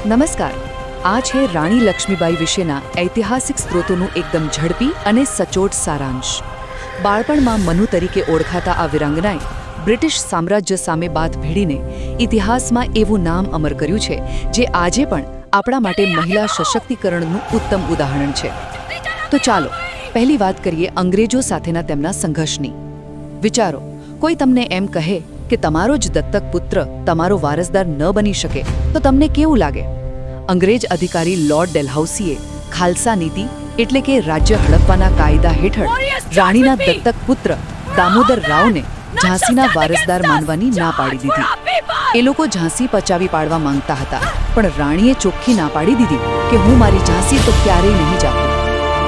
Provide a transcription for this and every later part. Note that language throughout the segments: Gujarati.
નમસ્કાર, આ છે રાણી લક્ષ્મીબાઈ વિશેના ઐતિહાસિક સ્ત્રોતોનું એકદમ ઝડપી અને સચોટ સારાંશ. બાળપણમાં મનુ તરીકે ઓળખાતા આ વિરાંગનાએ બ્રિટિશ સામ્રાજ્ય સામે બાથ ભીડીને ઇતિહાસમાં એવું નામ અમર કર્યું છે જે આજે પણ આપણા માટે મહિલા સશક્તિકરણનું ઉત્તમ ઉદાહરણ છે. તો ચાલો પહેલી વાત કરીએ અંગ્રેજો સાથેના તેમના સંઘર્ષની. વિચારો, કોઈ તમને એમ કહે કે તમારો જ દત્તક પુત્ર તમારો વારસદાર ન બની શકે તો તમને કેવું લાગે? અંગ્રેજ અધિકારી લોર્ડ ડેલહાઉસીએ ખાલસા નીતિ એટલે કે રાજ્ય હડપવાના કાયદા હેઠળ રાણીના દત્તક પુત્ર દામોદર રાવને ઝાંસીના વારસદાર માનવાની ના પાડી દીધી. એ લોકો ઝાંસી પચાવી પાડવા માંગતા હતા, પણ રાણીએ ચોખ્ખી ના પાડી દીધી કે હું મારી ઝાંસી તો ક્યારેય નહીં જાઉં.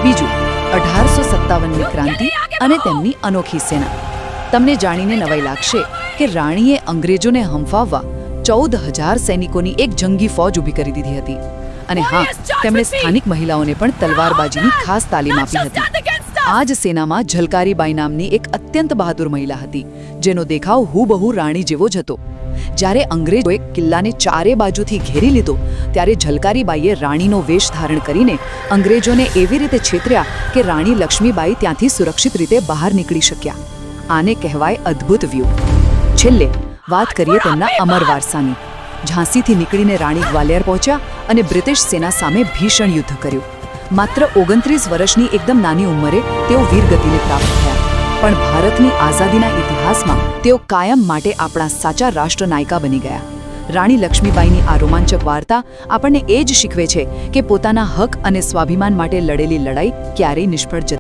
બીજું, 1857ની ક્રાંતિ અને તેમની અનોખી સેના. તમને જાણીને નવાઈ લાગશે કે રાણીએ અંગ્રેજોને હંફાવવા 14,000 સૈનિકોની એક જંગી ફૌજ ઊભી કરી દીધી હતી. અને હા, તેમણે સ્થાનિક મહિલાઓને પણ તલવારબાજીની ખાસ તાલીમ આપી હતી. આ જ સેનામાં ઝલકારીબાઈ નામની એક અત્યંત બહાદુર મહિલા હતી, જેનો દેખાવ હુબહુ રાણી જેવો જ હતો. જ્યારે અંગ્રેજોએ કિલ્લાને ચારે બાજુથી ઘેરી લીધો, ત્યારે ઝલકારીબાઈએ રાણીનો વેશ ધારણ કરીને અંગ્રેજોને એવી રીતે છેતર્યા કે રાણી લક્ષ્મીબાઈ ત્યાંથી સુરક્ષિત રીતે બહાર નીકળી શક્યા. આને કહેવાય અદ્ભુત વ્યૂહ. છેલ્લે વાત કરીએ તેમના અમર વારસાની. ઝાંસીથી નીકળીને રાણી ગ્વાલિયર પહોંચ્યા અને બ્રિટિશ સેના સામે ભીષણ યુદ્ધ કર્યું. માત્ર 29 વર્ષની એકદમ નાની ઉંમરે તેઓ વીરગતિને પ્રાપ્ત થયા, પણ ભારતની આઝાદીના ઇતિહાસમાં તેઓ કાયમ માટે આપણા સાચા રાષ્ટ્રનાયિકા બની ગયા. રાણી લક્ષ્મીબાઈની આ રોમાંચક વાર્તા આપણને એ જ શીખવે છે કે પોતાના હક અને સ્વાભિમાન માટે લડેલી લડાઈ ક્યારેય નિષ્ફળ જતી